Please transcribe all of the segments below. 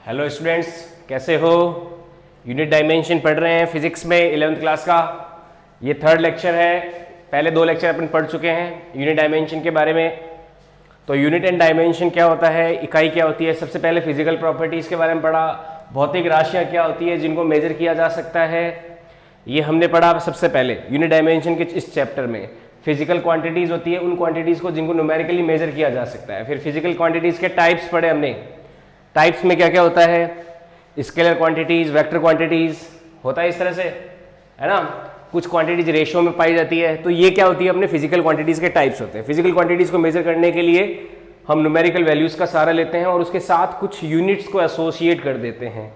Hello students, कैसे हो? Unit dimension पढ़ रहे हैं फिजिक्स में 11th क्लास का। ये थर्ड लेक्चर है। पहले 2 लेक्चर अपन पढ़ चुके हैं यूनिट डायमेंशन के बारे में। तो यूनिट एंड डायमेंशन क्या होता है, इकाई क्या होती है, सबसे पहले फिजिकल प्रॉपर्टीज़ के बारे में पढ़ा। भौतिक राशियाँ क्या होती है जिनको मेजर किया जा सकता है, ये हमने पढ़ा सबसे पहले यूनिट डायमेंशन के इस चैप्टर में। फिजिकल क्वांटिटीज़ होती है उन क्वांटिटीज़ को जिनको न्यूमेरिकली मेजर किया जा सकता है। फिर फिजिकल क्वांटिटीज़ के टाइप्स पढ़े हमने। टाइप्स में क्या क्या होता है, स्केलर क्वांटिटीज, वेक्टर क्वांटिटीज होता है इस तरह से, है ना। कुछ क्वांटिटीज रेशियो में पाई जाती है। तो ये क्या होती है, अपने फिजिकल क्वांटिटीज के टाइप्स होते हैं। फिजिकल क्वांटिटीज को मेजर करने के लिए हम न्यूमेरिकल वैल्यूज का सहारा लेते हैं और उसके साथ कुछ यूनिट्स को एसोसिएट कर देते हैं।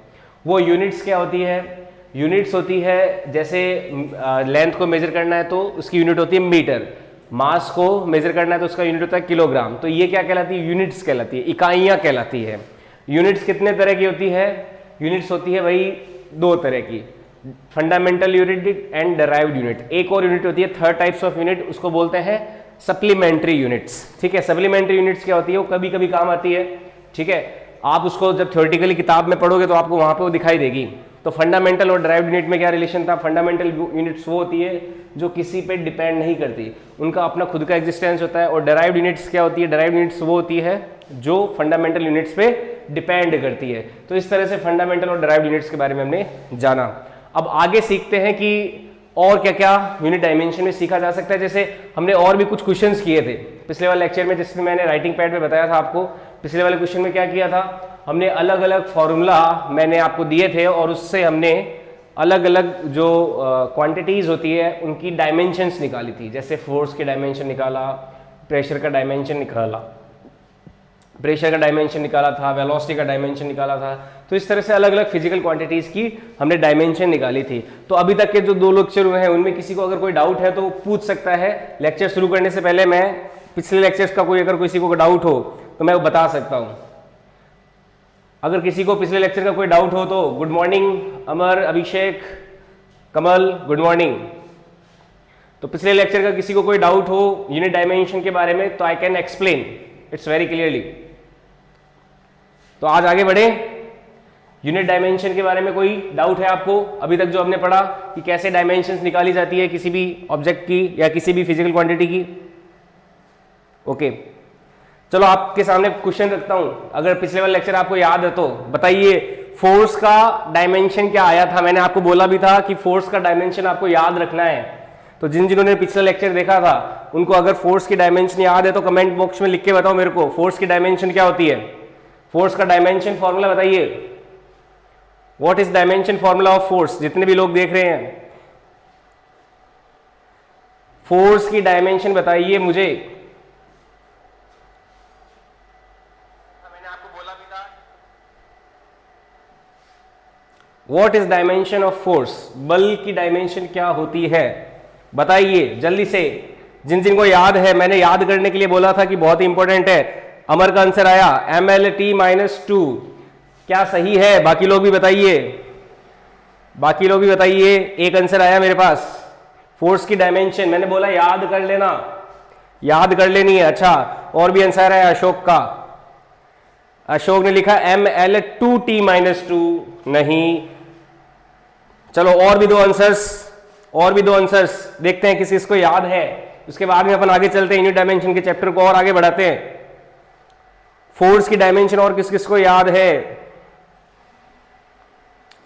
वो यूनिट्स क्या होती है, यूनिट्स होती है जैसे लेंथ को मेजर करना है तो उसकी यूनिट होती है मीटर, मास को मेजर करना है तो उसका यूनिट होता है किलोग्राम। तो ये क्या कहलाती है, यूनिट्स कहलाती है, इकाइयाँ कहलाती है। यूनिट्स कितने तरह की होती है, यूनिट्स होती है वही 2 तरह की, fundamental unit and derived unit. एक और यूनिट होती है थर्ड टाइप्स ऑफ यूनिट, उसको बोलते हैं सप्लीमेंट्री यूनिट्स। ठीक है, सप्लीमेंट्री यूनिट्स क्या होती है, वो कभी कभी काम आती है। ठीक है, आप उसको जब थ्योरेटिकली किताब में पढ़ोगे तो आपको वहां पे वो दिखाई देगी। तो फंडामेंटल और डिराइव्ड यूनिट में क्या रिलेशन था, फंडामेंटल यूनिट्स वो होती है जो किसी पे डिपेंड नहीं करती, उनका अपना खुद का एग्जिस्टेंस होता है। और डिराइव्ड यूनिट्स क्या होती है, डिराइव्ड यूनिट्स वो होती है जो फंडामेंटल यूनिट्स पे डिपेंड करती है। तो इस तरह से फंडामेंटल और डिराइव्ड यूनिट्स के बारे में हमने जाना। अब आगे सीखते हैं कि और क्या क्या यूनिट डायमेंशन में सीखा जा सकता है। जैसे हमने और भी कुछ क्वेश्चंस किए थे पिछले वाले लेक्चर में, जिसमें मैंने राइटिंग पैड पे बताया था आपको। पिछले वाले क्वेश्चन में क्या किया था, हमने अलग अलग फॉर्मूला मैंने आपको दिए थे और उससे हमने अलग अलग जो क्वांटिटीज होती है उनकी डायमेंशंस निकाली थी। जैसे फोर्स की डायमेंशन निकाला, प्रेशर का डायमेंशन निकाला, प्रेशर का डायमेंशन निकाला था, वेलोसिटी का डायमेंशन निकाला था। तो इस तरह से अलग अलग फिजिकल क्वांटिटीज की हमने डायमेंशन निकाली थी। तो अभी तक के जो 2 लेक्चर हुए हैं उनमें किसी को अगर कोई डाउट है तो पूछ सकता है। लेक्चर शुरू करने से पहले मैं पिछले लेक्चर्स का कोई अगर किसी को डाउट हो तो मैं वो बता सकता हूँ। अगर किसी को पिछले लेक्चर का कोई डाउट हो तो गुड मॉर्निंग अमर, अभिषेक, कमल, गुड मॉर्निंग। तो पिछले लेक्चर का किसी को कोई डाउट हो यूनिट डायमेंशन के बारे में तो I can explain it's very clearly. तो आज आगे बढ़े। यूनिट डायमेंशन के बारे में कोई डाउट है आपको? अभी तक जो हमने पढ़ा कि कैसे डायमेंशंस निकाली जाती है किसी भी ऑब्जेक्ट की या किसी भी फिजिकल क्वांटिटी की। ओके, चलो आपके सामने क्वेश्चन रखता हूं। अगर पिछले वाला लेक्चर आपको याद है तो बताइए, फोर्स का डायमेंशन क्या आया था। मैंने आपको बोला भी था कि फोर्स का डायमेंशन आपको याद रखना है। तो जिन्होंने पिछला लेक्चर देखा था उनको अगर फोर्स की डायमेंशन याद है तो कमेंट बॉक्स में लिख के बताओ मेरे को, फोर्स की डायमेंशन क्या होती है। फोर्स का डायमेंशन फॉर्मूला बताइए। What is dimension formula of force? जितने भी लोग देख रहे हैं फोर्स की डायमेंशन बताइए मुझे। मैंने आपको बोला भी था what is dimension of force, बल की डायमेंशन क्या होती है बताइए जल्दी से। जिनको याद है, मैंने याद करने के लिए बोला था कि बहुत ही इंपॉर्टेंट है। अमर का आंसर आया MLT-2, क्या सही है? बाकी लोग भी बताइए, बाकी लोग भी बताइए। एक आंसर आया मेरे पास, फोर्स की डायमेंशन मैंने बोला याद कर लेना, याद कर लेनी है। अच्छा, और भी आंसर आया अशोक का। अशोक ने लिखा ML2T-2, नहीं। चलो और भी 2 आंसर्स, और भी 2 आंसर्स देखते हैं किसी इसको याद है। उसके बाद में अपन आगे चलते हैं, यूनिट डायमेंशन के चैप्टर को और आगे बढ़ाते हैं। फोर्स की डायमेंशन और किस किस को याद है?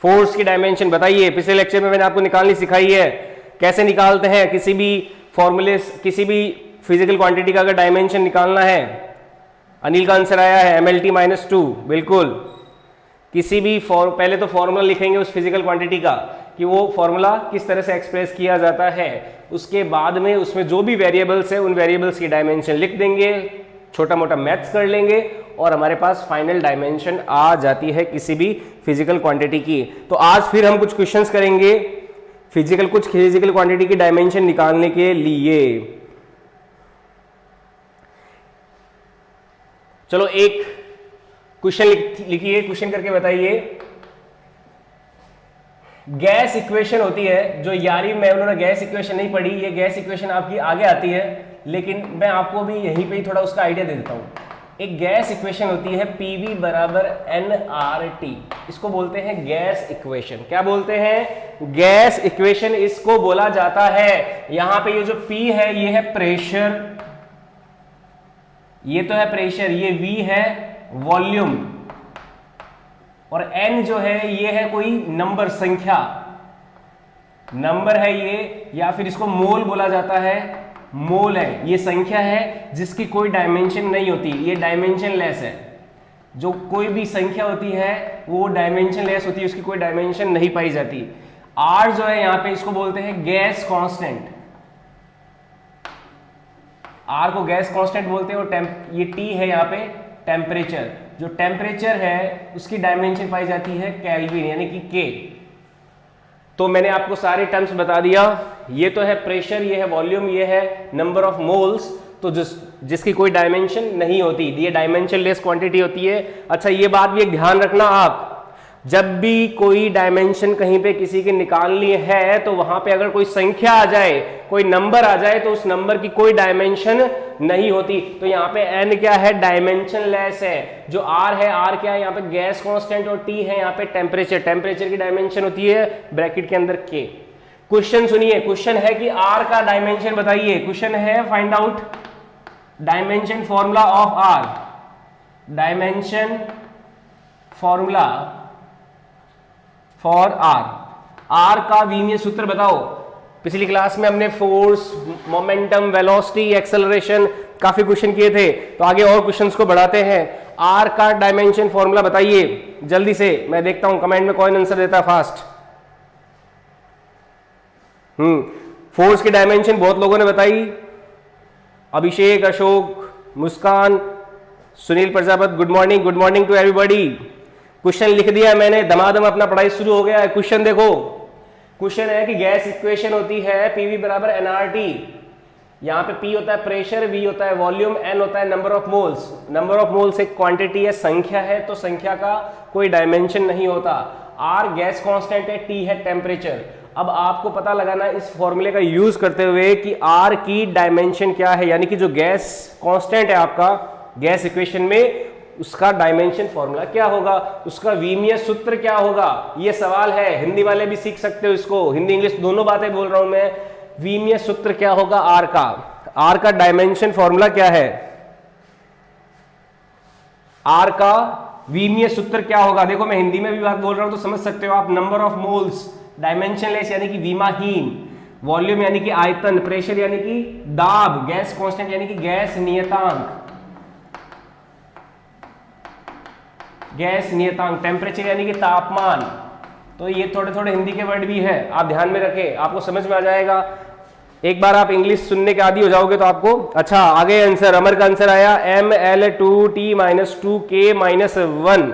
फोर्स की डायमेंशन बताइए। पिछले लेक्चर में मैंने आपको निकालनी सिखाई है, कैसे निकालते हैं किसी भी फॉर्मूले, किसी भी फिजिकल क्वांटिटी का अगर डायमेंशन निकालना है। अनिल का आंसर आया है MLT-2, बिल्कुल। किसी भी पहले तो फॉर्मूला लिखेंगे उस फिजिकल क्वांटिटी का कि वो फॉर्मूला किस तरह से एक्सप्रेस किया जाता है। उसके बाद में उसमें जो भी वेरिएबल्स है उन वेरिएबल्स की डायमेंशन लिख देंगे, छोटा मोटा मैथ्स कर लेंगे और हमारे पास फाइनल डायमेंशन आ जाती है किसी भी फिजिकल क्वांटिटी की। तो आज फिर हम कुछ क्वेश्चंस करेंगे कुछ फिजिकल क्वांटिटी की डायमेंशन निकालने के लिए। चलो एक क्वेश्चन लिखिए, क्वेश्चन करके बताइए। गैस इक्वेशन होती है जो 11वीं में उन्होंने गैस इक्वेशन नहीं पढ़ी, ये गैस इक्वेशन आपकी आगे आती है, लेकिन मैं आपको भी यहीं पे ही थोड़ा उसका आइडिया दे देता हूं। एक गैस इक्वेशन होती है PV बराबर nRT, इसको बोलते हैं गैस इक्वेशन। क्या बोलते हैं? गैस इक्वेशन इसको बोला जाता है। यहां पे ये जो P है ये है प्रेशर, ये तो है प्रेशर, ये V है वॉल्यूम, और N जो है ये है कोई नंबर, संख्या, नंबर है ये, या फिर इसको मोल बोला जाता है, मोल है, ये संख्या है जिसकी कोई डायमेंशन नहीं होती, ये डायमेंशन लेस है। जो कोई भी संख्या होती है वो डायमेंशन लेस होती है, उसकी कोई डायमेंशन नहीं पाई जाती। R जो है यहां पे इसको बोलते हैं गैस कांस्टेंट, R को गैस कांस्टेंट बोलते हैं। और ये T है यहाँ पे टेम्परेचर, जो टेम्परेचर है उसकी डायमेंशन पाई जाती है केल्विन यानी कि K। तो मैंने आपको सारे टर्म्स बता दिया, ये तो है प्रेशर, ये है वॉल्यूम, ये है नंबर ऑफ मोल्स, तो जिसकी कोई डायमेंशन नहीं होती, ये डायमेंशन लेस क्वांटिटी होती है। अच्छा ये बात भी एक ध्यान रखना, आप जब भी कोई डायमेंशन कहीं पे किसी के निकालनी है तो वहां पे अगर कोई संख्या आ जाए, कोई नंबर आ जाए, तो उस नंबर की कोई डायमेंशन नहीं होती। तो यहाँ पे n क्या है? डायमेंशन लेस है। जो r है, r क्या है यहाँ पे? गैस कांस्टेंट, और t है यहाँ पे टेम्परेचर, टेम्परेचर की डायमेंशन होती है ब्रैकेट के अंदर k। क्वेश्चन सुनिए, क्वेश्चन है कि r का डायमेंशन बताइए। क्वेश्चन है find out dimension formula of r, dimension formula for r का विमीय सूत्र बताओ। पिछली क्लास में हमने फोर्स, मोमेंटम, वेलोसिटी, एक्सेलरेशन काफी क्वेश्चन किए थे, तो आगे और क्वेश्चंस को बढ़ाते हैं। r का डायमेंशन फॉर्मूला बताइए जल्दी से, मैं देखता हूं कमेंट में कौन आंसर देता है फास्ट। फोर्स की डायमेंशन बहुत लोगों ने बताई, Abhishek, Ashok, Muskan, Sunil Prajapat, good morning to everybody. Question लिख दिया मैंने, धमाधम अपना पढ़ाई शुरू हो गया है। क्वेश्चन देखो, क्वेश्चन है कि गैस इक्वेशन होती है PV बराबर nRT। यहाँ पे P होता है प्रेशर, V होता है वॉल्यूम, N होता है number of moles. Number of moles एक क्वांटिटी है, संख्या है, तो संख्या का कोई डायमेंशन नहीं होता। R गैस कांस्टेंट है, T है टेम्परेचर। अब आपको पता लगाना इस फॉर्मूले का यूज करते हुए कि R की डायमेंशन क्या है, यानी कि जो गैस कांस्टेंट है आपका गैस इक्वेशन में, उसका डायमेंशन फॉर्मूला क्या होगा, उसका विमीय सूत्र क्या होगा। ये सवाल है, हिंदी वाले भी सीख सकते हो इसको, हिंदी इंग्लिश दोनों बातें बोल रहा हूं मैं। विमीय सूत्र क्या होगा R का, R का डायमेंशन फॉर्मूला क्या है, R का विमीय सूत्र क्या होगा। देखो मैं हिंदी में भी बात बोल रहा हूं तो समझ सकते हो आप। Number of moles, dimension less यानी कि विमाहीन, वॉल्यूम यानी कि आयतन, प्रेशर यानी कि दाब, गैस कांस्टेंट यानी कि गैस नियतांक, गैस नियतांक, टेम्परेचर यानी कि तापमान। तो ये थोड़े थोड़े हिंदी के वर्ड भी है, आप ध्यान में रखें, आपको समझ में आ जाएगा। एक बार आप इंग्लिश सुनने के आदी हो जाओगे तो आपको। अच्छा आगे आंसर, अमर का आंसर आया mL2T-2K-1।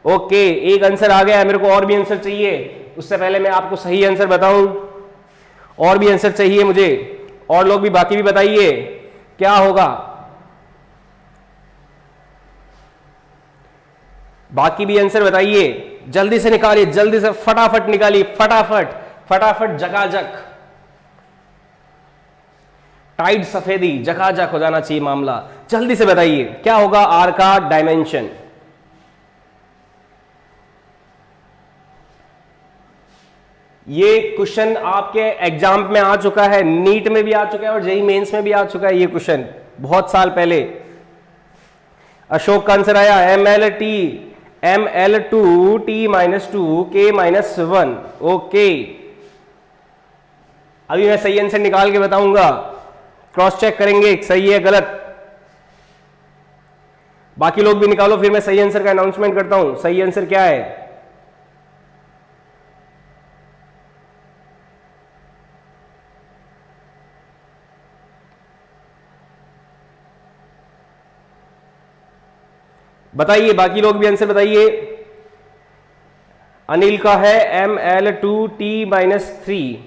ओके, एक आंसर आ गया, मेरे को और भी आंसर चाहिए। उससे पहले मैं आपको सही आंसर बताऊं, और भी आंसर चाहिए मुझे, और लोग भी बाकी भी बताइए क्या होगा, बाकी भी आंसर बताइए, जल्दी से निकालिए, जल्दी से फटाफट निकालिए, फटाफट जकाजक, टाइट सफेदी, जकाजक हो जाना चाहिए मामला। जल्दी से बताइए क्या होगा R का डायमेंशन। ये क्वेश्चन आपके एग्जाम में आ चुका है, नीट में भी आ चुका है और जेईई मेंस में भी आ चुका है ये क्वेश्चन बहुत साल पहले। अशोक का आंसर आया mL2T-2K-1। ओके, अभी मैं सही आंसर निकाल के बताऊंगा, क्रॉस चेक करेंगे सही है गलत। बाकी लोग भी निकालो, फिर मैं सही आंसर का अनाउंसमेंट करता हूं। सही आंसर क्या है? बताइए, बाकी लोग भी आंसर बताइए। अनिल का है mL2T-3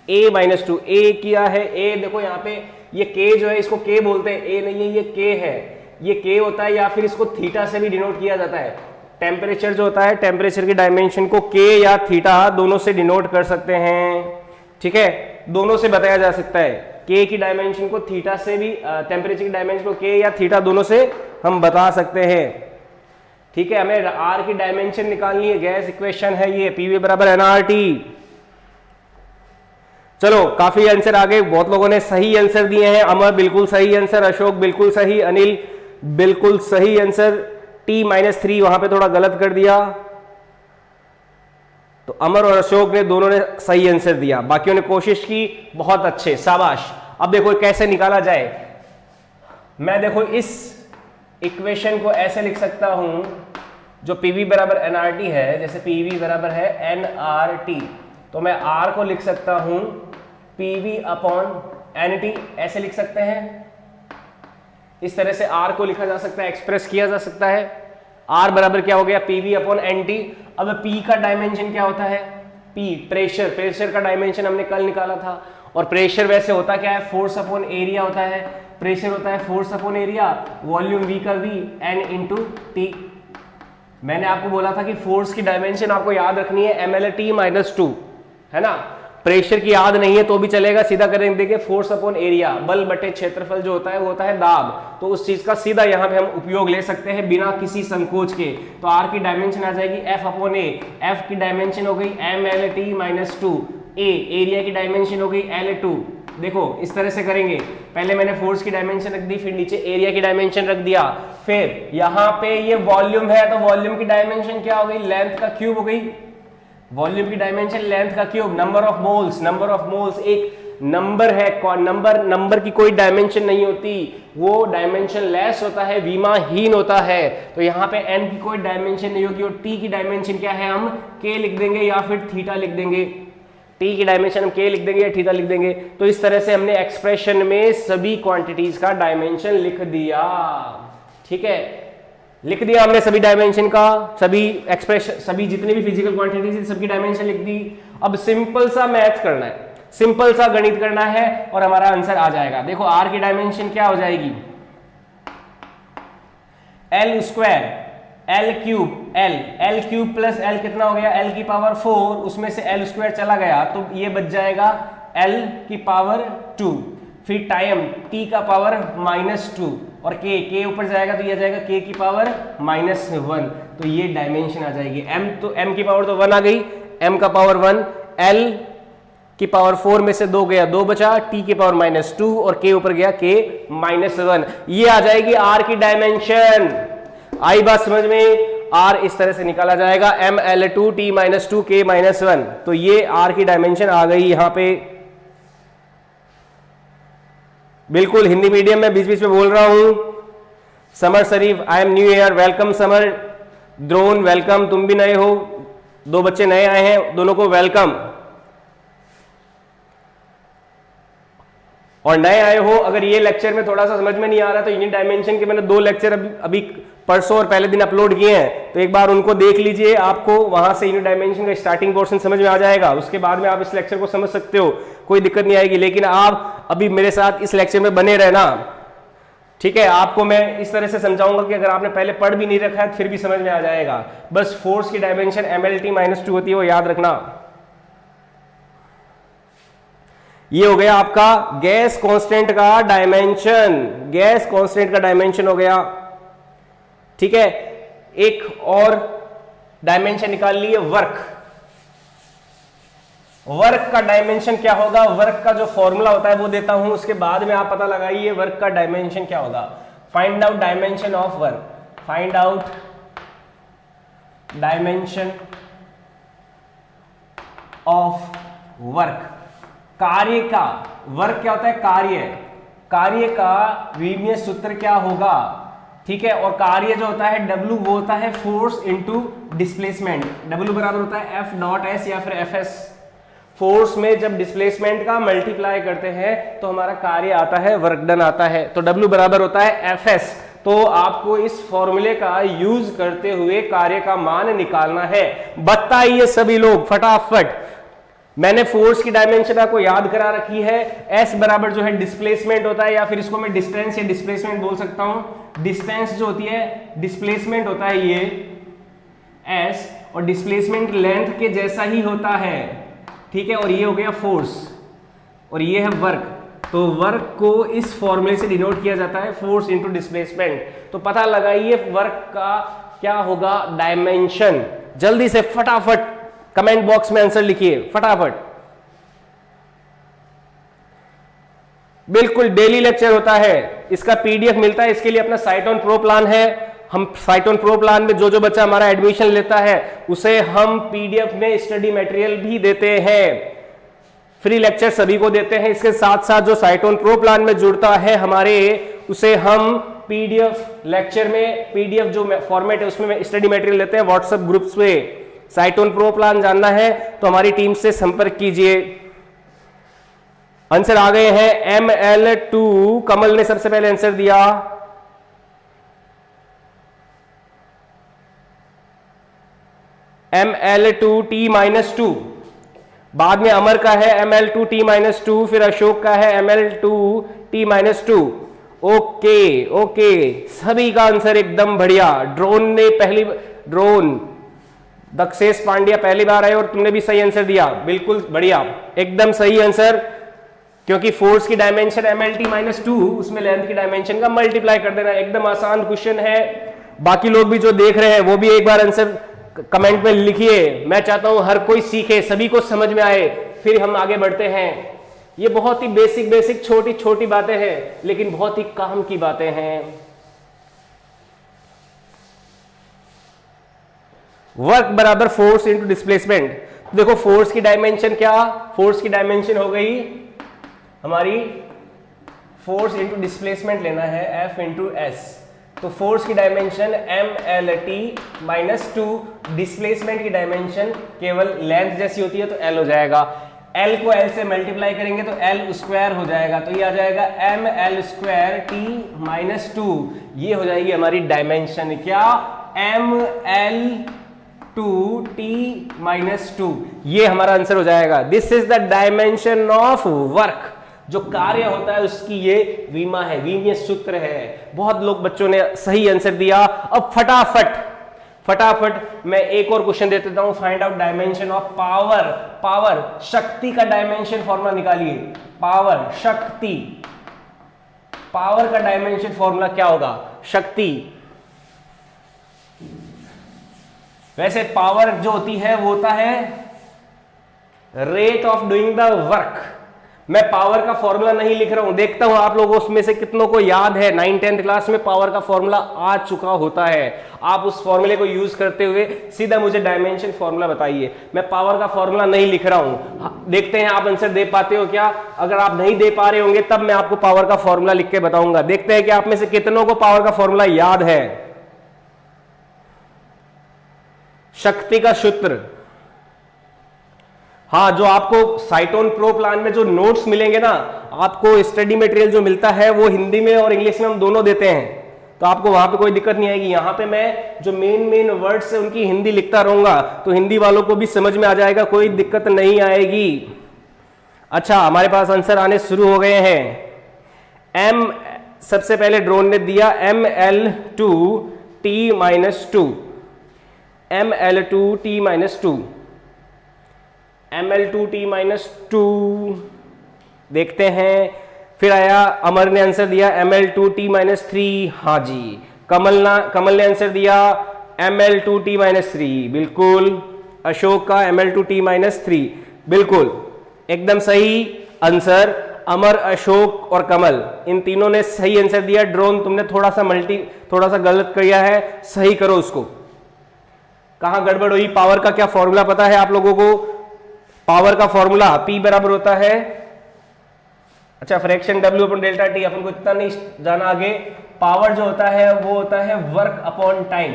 A-2। ए किया है, ए देखो यहाँ पे ये के जो है इसको के बोलते हैं, ए नहीं है ये के है, ये के होता है, या फिर इसको थीटा से भी डिनोट किया जाता है। टेम्परेचर जो होता है, टेम्परेचर की डायमेंशन को के या थीटा दोनों से डिनोट कर सकते हैं, ठीक है, दोनों से बताया जा सकता है। के की डायमेंशन को थीटा से भी, टेम्परेचर की डायमेंशन को के या थीटा दोनों से हम बता सकते हैं। ठीक है, हमें आर की डायमेंशन निकालनी है, गैस इक्वेशन है ये, पीवी बराबर एनआरटी। चलो काफी आंसर आ गए, बहुत लोगों ने सही आंसर दिए हैं। अमर बिल्कुल सही आंसर, अशोक बिल्कुल सही, अनिल बिल्कुल सही आंसर, T-3 वहां पे थोड़ा गलत कर दिया। तो अमर और अशोक ने दोनों ने सही आंसर दिया, बाकियों ने कोशिश की, बहुत अच्छे, शाबाश। अब देखो कैसे निकाला जाए। मैं देखो इस इक्वेशन को ऐसे लिख सकता हूं, जो पीवी बराबर एनआरटी है, जैसे पीवी बराबर है एनआरटी, तो मैं आर को लिख सकता हूं पीवी अपॉन एनटी, ऐसे लिख सकते हैं। इस तरह से आर को लिखा जा सकता है, एक्सप्रेस किया जा सकता है। आर बराबर क्या हो गया, पीवी अपॉन एनटी। अब पी का डायमेंशन क्या होता है, पी प्रेशर, प्रेशर का डायमेंशन हमने कल निकाला था। और प्रेशर वैसे होता क्या है, फोर्स अपॉन एरिया होता है। प्रेशर होता है force upon area, volume we का वी, एन इंटू टी। मैंने आपको बोला था कि फोर्स की डायमेंशन आपको याद रखनी है mLT-2, है ना। प्रेशर की याद नहीं है तो भी चलेगा, सीधा करेंगे, देखिए फोर्स अपॉन एरिया, बल बटे क्षेत्रफल जो होता है वो होता है दाब। तो उस चीज का सीधा यहाँ पे हम उपयोग ले सकते हैं बिना किसी संकोच के। तो आर की डायमेंशन आ जाएगी F अपॉन ए, एफ की डायमेंशन हो गई mLT-2, ए एरिया की डायमेंशन हो गई L2। देखो इस तरह से करेंगे, पहले मैंने फोर्स की डायमेंशन रख दी, फिर नीचे एरिया की डायमेंशन रख दिया, फिर यहाँ पे ये वॉल्यूम है तो वॉल्यूम की डायमेंशन क्या हो गई, लेंथ का क्यूब हो गई। वॉल्यूम की डायमेंशन लेंथ का cube, number of moles, number of moles एक नंबर है, नंबर की कोई डायमेंशन नहीं होती, वो डायमेंशन लेस होता है, विमाहीन होता है। तो यहाँ पे n की कोई डायमेंशन नहीं होगी, और t की डायमेंशन क्या है, हम k लिख देंगे या फिर थीटा लिख देंगे। t की डायमेंशन हम k लिख देंगे या थीटा लिख देंगे। तो इस तरह से हमने एक्सप्रेशन में सभी क्वांटिटीज का डायमेंशन लिख दिया। ठीक है, लिख दिया हमने सभी डायमेंशन का, सभी एक्सप्रेशन, सभी जितनी भी फिजिकल क्वांटिटीज सबकी डायमेंशन लिख दी। अब सिंपल सा मैथ करना है, सिंपल सा गणित करना है और हमारा आंसर आ जाएगा। देखो आर की डायमेंशन क्या हो जाएगी, L square L cube, L cube plus L कितना हो गया, एल की पावर 4, उसमें से एल स्क्वायर चला गया तो ये बच जाएगा एल की पावर 2, फिर टाइम टी का पावर -2 और के ऊपर जाएगा तो ये जाएगा के की पावर -1। तो ये डायमेंशन आ जाएगी। एम तो एम की पावर तो 1 आ गई, एम का पावर 1, एल की पावर 4 में से 2 गया, 2 बचा, टी की पावर -2 और के ऊपर गया के -1। ये आ जाएगी आर की डायमेंशन। आई बात समझ में, आर इस तरह से निकाला जाएगा, mL2 T-2 K-1। तो ये आर की डायमेंशन आ गई यहां पे। बिल्कुल हिंदी मीडियम में बीच बीच में बोल रहा हूं। Samar Sharif, I am new year, welcome Samar. Drona welcome, तुम भी नए हो, 2 बच्चे नए आए हैं, दोनों को वेलकम। और नए आए हो, अगर ये लेक्चर में थोड़ा सा समझ में नहीं आ रहा तो यूनिट डायमेंशन के मैंने 2 लेक्चर अभी परसों और पहले दिन अपलोड किए हैं, तो एक बार उनको देख लीजिए, आपको वहां से यूनिट डायमेंशन का स्टार्टिंग पोर्शन समझ में आ जाएगा। उसके बाद में आप इस लेक्चर को समझ सकते हो, कोई दिक्कत नहीं आएगी। लेकिन आप अभी मेरे साथ इस लेक्चर में बने रहना, ठीक है। आपको मैं इस तरह से समझाऊंगा कि अगर आपने पहले पढ़ भी नहीं रखा है फिर भी समझ में आ जाएगा। बस फोर्स की डायमेंशन mLT-2 होती है, वो याद रखना। ये हो गया आपका गैस कांस्टेंट का डायमेंशन, गैस कांस्टेंट का डायमेंशन हो गया। ठीक है, एक और डायमेंशन निकाल लिए, वर्क। वर्क का डायमेंशन क्या होगा, वर्क का जो फॉर्मूला होता है वो देता हूं, उसके बाद में आप पता लगाइए वर्क का डायमेंशन क्या होगा। Find out dimension of work, find out dimension of work. कार्य का, वर्क क्या होता है, कार्य, कार्य का विमीय सूत्र क्या होगा, ठीक है। और कार्य जो होता है W, वो होता है फोर्स इनटू डिस्प्लेसमेंट। W बराबर होता है F.S या फिर Fs। फोर्स में जब डिस्प्लेसमेंट का मल्टीप्लाई करते हैं तो हमारा कार्य आता है, वर्क डन आता है। तो W बराबर होता है Fs। तो आपको इस फॉर्मूले का यूज करते हुए कार्य का मान निकालना है। बताइए सभी लोग फटाफट। मैंने फोर्स की डायमेंशन आपको याद करा रखी है। S बराबर जो है डिस्प्लेसमेंट होता है, या फिर इसको मैं डिस्टेंस या डिस्प्लेसमेंट बोल सकता हूं। डिस्टेंस जो होती है, डिस्प्लेसमेंट होता है ये S, और डिस्प्लेसमेंट लेंथ के जैसा ही होता है, ठीक है। और ये हो गया फोर्स और ये है वर्क। तो वर्क को इस फॉर्मूले से डिनोट किया जाता है फोर्स इनटू डिस्प्लेसमेंट। तो पता लगाइए वर्क का क्या होगा, डायमेंशन। जल्दी से फटाफट कमेंट बॉक्स में आंसर लिखिए फटाफट। बिल्कुल डेली लेक्चर होता है, इसका पीडीएफ मिलता है, इसके लिए अपना साइट ऑन प्रो प्लान है। हम साइट ऑन प्रो प्लान में जो जो बच्चा हमारा एडमिशन लेता है उसे हम पीडीएफ में स्टडी मटेरियल भी देते हैं, फ्री लेक्चर सभी को देते हैं। इसके साथ साथ जो साइट ऑन प्रो प्लान में जुड़ता है हमारे, उसे हम पीडीएफ लेक्चर में, पीडीएफ जो फॉर्मेट है उसमें स्टडी मटेरियल देते हैं व्हाट्सएप ग्रुप्स में। साइट ऑन प्रो प्लान जानना है तो हमारी टीम से संपर्क कीजिए। आंसर आ गए हैं ML2, कमल ने सबसे पहले आंसर दिया। ML2T-2, बाद में अमर का है ML2T-2, फिर अशोक का है ML2T-2। ओके ओके, सभी का आंसर एकदम बढ़िया। ड्रोन ने ड्रोन दक्षेश पांड्या पहली बार आए और तुमने भी सही आंसर दिया, बिल्कुल बढ़िया, एकदम सही आंसर। क्योंकि फोर्स की डायमेंशन MLT-2, उसमें लेंथ की डायमेंशन का मल्टीप्लाई कर देना, एकदम आसान क्वेश्चन है। बाकी लोग भी जो देख रहे हैं वो भी एक बार आंसर कमेंट में लिखिए। मैं चाहता हूं हर कोई सीखे, सभी को समझ में आए, फिर हम आगे बढ़ते हैं। ये बहुत ही बेसिक छोटी छोटी बातें हैं, लेकिन बहुत ही काम की बातें हैं। वर्क बराबर फोर्स इनटू डिस्प्लेसमेंट। देखो फोर्स की डायमेंशन क्या, फोर्स की डायमेंशन हो गई हमारी, फोर्स इनटू डिस्प्लेसमेंट लेना है F इंटू एस। तो फोर्स की डायमेंशन MLT-2, डिस्प्लेसमेंट की डायमेंशन केवल लेंथ जैसी होती है तो L हो जाएगा। L को L से मल्टीप्लाई करेंगे तो L स्क्वायर हो जाएगा, तो ये आ जाएगा ML2T-2। ये हो जाएगी हमारी डायमेंशन, क्या, ML2T-2। ये हमारा आंसर हो जाएगा। This is the dimension of work. जो कार्य होता है उसकी ये विमा है, विमीय सूत्र है। बहुत लोग बच्चों ने सही आंसर दिया। अब फटाफट मैं एक और क्वेश्चन दे देता हूं। Find out dimension of power. Power, शक्ति का डायमेंशन फॉर्मूला निकालिए। पावर, शक्ति, पावर का डायमेंशन फॉर्मूला क्या होगा, शक्ति। वैसे पावर जो होती है वो होता है rate of doing the work. मैं पावर का फॉर्मूला नहीं लिख रहा हूं, देखता हूं आप लोगों उसमें से कितनों को याद है 9th-10th क्लास में पावर का फॉर्मूला आ चुका होता है। आप उस फॉर्मूले को यूज करते हुए सीधा मुझे डायमेंशन फॉर्मूला बताइए। मैं पावर का फॉर्मूला नहीं लिख रहा हूं, देखते हैं आप आंसर दे पाते हो क्या। अगर आप नहीं दे पा रहे होंगे तब मैं आपको पावर का फॉर्मूला लिख के बताऊंगा। देखते हैं कि आप में से कितनों को पावर का फॉर्मूला याद है। शक्ति का सूत्र, हाँ, जो आपको साइट ऑन प्रो प्लान में जो नोट्स मिलेंगे ना, आपको स्टडी मटेरियल जो मिलता है वो हिंदी में और इंग्लिश में हम दोनों देते हैं, तो आपको वहां पे कोई दिक्कत नहीं आएगी। यहाँ पे मैं जो मेन वर्ड्स है उनकी हिंदी लिखता रहूंगा, तो हिंदी वालों को भी समझ में आ जाएगा, कोई दिक्कत नहीं आएगी। अच्छा, हमारे पास आंसर आने शुरू हो गए हैं। सबसे पहले ड्रोन ने दिया ML2T-2, ML2T-2, ML2T-2 देखते हैं। फिर आया अमर ने आंसर दिया ML2T-3, हाँ जी। कमल ने आंसर दिया ML2T-3, बिल्कुल। अशोक का ML2T-3, बिल्कुल एकदम सही आंसर। अमर, अशोक और कमल, इन तीनों ने सही आंसर दिया। ड्रोन तुमने थोड़ा सा गलत किया है, सही करो उसको। कहां गड़बड़ हुई? पावर का क्या फॉर्मूला पता है आप लोगों को? पावर का फॉर्मूला P बराबर होता है, अच्छा, फ्रैक्शन W/Δt। अपन को इतना नहीं जाना आगे। पावर जो होता है वो होता है वर्क अपॉन टाइम।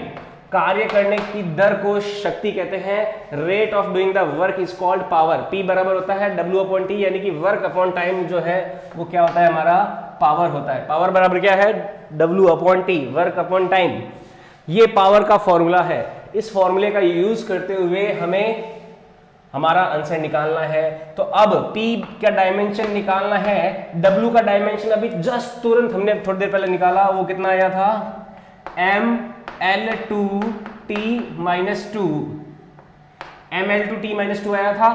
कार्य करने की दर को शक्ति कहते हैं। Rate of doing the work is called power. P बराबर होता है W/T, यानी कि वर्क अपॉन टाइम जो है वो क्या होता है, हमारा पावर होता है। पावर बराबर क्या है? W/T, work upon time. ये पावर का फॉर्मूला है। इस फॉर्मूले का यूज करते हुए हमें हमारा आंसर निकालना है। तो अब P का डायमेंशन निकालना है। W का डायमेंशन अभी जस्ट तुरंत हमने थोड़ी देर पहले निकाला, वो कितना आया था? ML2T-2 आया था।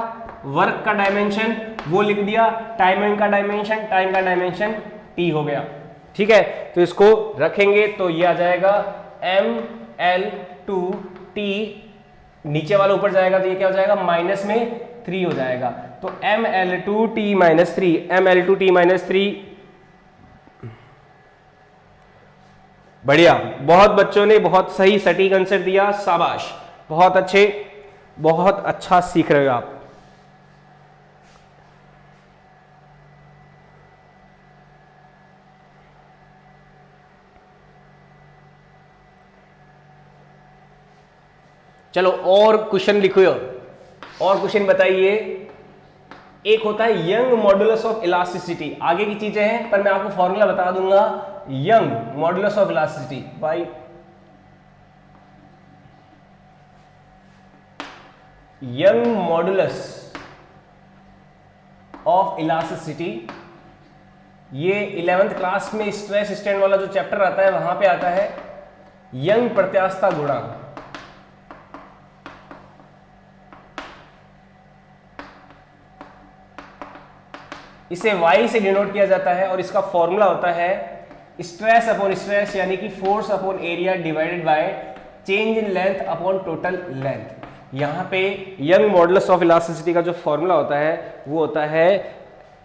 वर्क का डायमेंशन वो लिख दिया, टाइम का डायमेंशन t हो गया। ठीक है, तो इसको रखेंगे तो ये आ जाएगा ml2t, नीचे वाला ऊपर जाएगा तो ये क्या हो जाएगा, माइनस में 3 हो जाएगा। तो ml2t माइनस 3, बढ़िया, बहुत बच्चों ने बहुत सही सटीक आंसर दिया, शाबाश, बहुत अच्छे, बहुत अच्छा सीख रहे हो आप। चलो और क्वेश्चन लिखो, और क्वेश्चन बताइए। एक होता है यंग मॉडुलस ऑफ इलास्टिसिटी, आगे की चीजें हैं पर मैं आपको फॉर्मूला बता दूंगा। Young modulus of elasticity, by Young modulus of elasticity, ये 11th क्लास में स्ट्रेस स्ट्रेन वाला जो चैप्टर आता है वहां पे आता है। यंग प्रत्यास्थता गुणांक, इसे y से डिनोट किया जाता है और इसका फॉर्मूला होता है स्ट्रेस अपॉन स्ट्रेस, यानी कि force upon area divided by change in length upon total length. यहां पे यंग मॉडुलस ऑफ इलास्टिसिटी का जो फॉर्मूला होता है वो होता है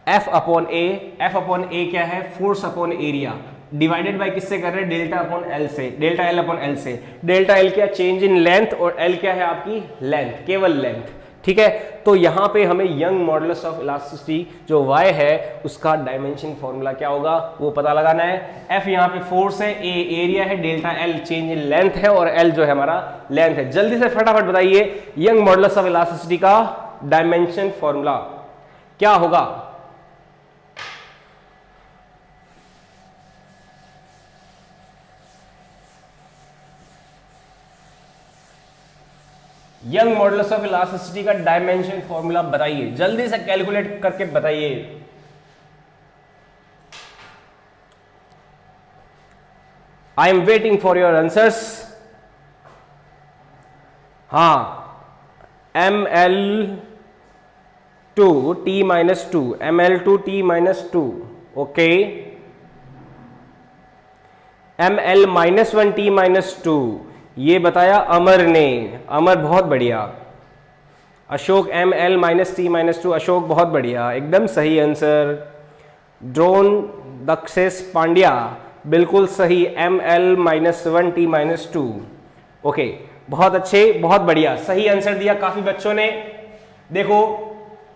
F upon A। F upon A क्या है, force upon area, divided by किससे कर रहे हैं, डेल्टा अपॉन एल से, डेल्टा एल अपॉन एल से। डेल्टा एल क्या, चेंज इन लेंथ, और एल क्या है आपकी लेंथ, केवल लेंथ। ठीक है, तो यहां पे हमें यंग मॉडुलस ऑफ इलास्टिसिटी जो y है उसका डायमेंशन फॉर्मूला क्या होगा वो पता लगाना है। F यहां पे फोर्स है, A एरिया है, delta L change in length है, और L जो है हमारा लेंथ है। जल्दी से फटाफट बताइए यंग मॉडुलस ऑफ इलास्टिसिटी का डायमेंशन फॉर्मूला क्या होगा। यंग मॉडुलस ऑफ इलास्टिसिटी का डायमेंशन फॉर्मूला बताइए, जल्दी से कैलकुलेट करके बताइए। I am waiting for your answers. हाँ, ml2t minus 2, ml2t minus 2, okay. ml minus 1t minus 2, ये बताया अमर ने, अमर बहुत बढ़िया। Ashok ml minus T minus 2, Ashok बहुत बढ़िया, एकदम सही आंसर। ड्रोन दक्षेश पांड्या बिल्कुल सही, ml minus 1t minus 2, okay, बहुत अच्छे, बहुत बढ़िया, सही आंसर दिया काफी बच्चों ने। देखो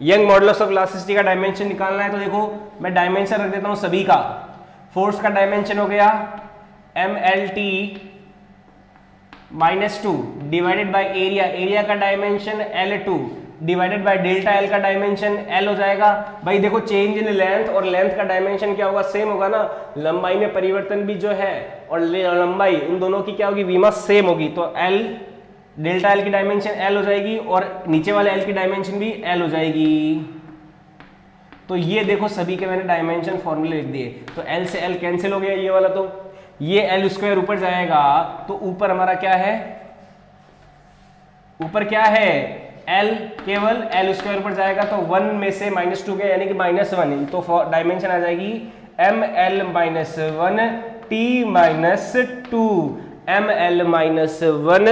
यंग मॉडुलस ऑफ इलास्टिसिटी का डायमेंशन निकालना है तो देखो मैं डायमेंशन रख देता हूं सभी का। फोर्स का डायमेंशन हो गया mlt minus 2 divided by area, area का dimension L2 divided by delta L का डायमेंशन L हो जाएगा। भाई देखो चेंज इन लेंथ और लेंथ का डायमेंशन क्या होगा, सेम होगा ना, लंबाई में परिवर्तन भी जो है और लंबाई उन दोनों की क्या होगी, विमा सेम होगी, तो L डेल्टा L की डायमेंशन L हो जाएगी और नीचे वाले L की डायमेंशन भी L हो जाएगी। तो ये देखो सभी के मैंने डायमेंशन फॉर्मूले लिख दिए, तो L से L कैंसिल हो गया, ये वाला तो ये L स्क्वायर ऊपर जाएगा तो ऊपर हमारा क्या है, ऊपर क्या है L, केवल L स्क्वायर ऊपर जाएगा तो 1 में से -2 गया यानी कि -1, तो डायमेंशन आ जाएगी ml minus 1 t minus 2, ml minus 1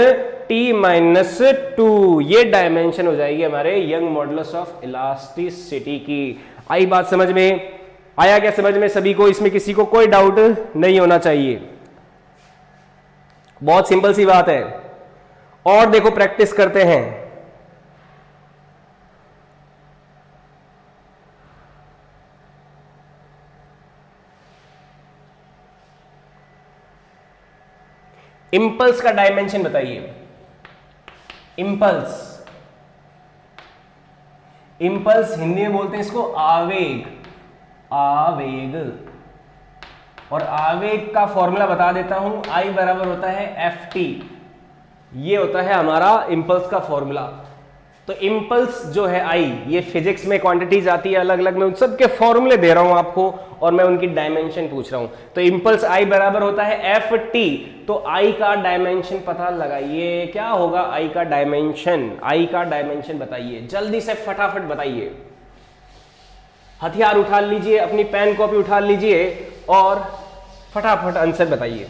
t minus 2, ये डायमेंशन हो जाएगी हमारे यंग मॉडुलस ऑफ इलास्टिसिटी की। आई बात समझ में, आया क्या समझ में सभी को, इसमें किसी को कोई डाउट नहीं होना चाहिए, बहुत सिंपल सी बात है। और देखो प्रैक्टिस करते हैं। इंपल्स का डायमेंशन बताइए। इंपल्स, इंपल्स हिंदी में बोलते हैं इसको आवेग, आवेग, और आवेग का फॉर्मूला बता देता हूं, I बराबर होता है ft, ये होता है हमारा इंपल्स का फॉर्मूला। तो इंपल्स जो है I, ये फिजिक्स में क्वांटिटीज आती है अलग अलग, मैं उन सब के फॉर्मूले दे रहा हूं आपको और मैं उनकी डायमेंशन पूछ रहा हूं। तो इंपल्स I बराबर होता है ft, तो I का डायमेंशन पता लगाइए, क्या होगा I का डायमेंशन, I का डायमेंशन बताइए, जल्दी से फटाफट बताइए। हथियार उठा लीजिए, अपनी पेन कॉपी उठा लीजिए और फटाफट आंसर बताइए।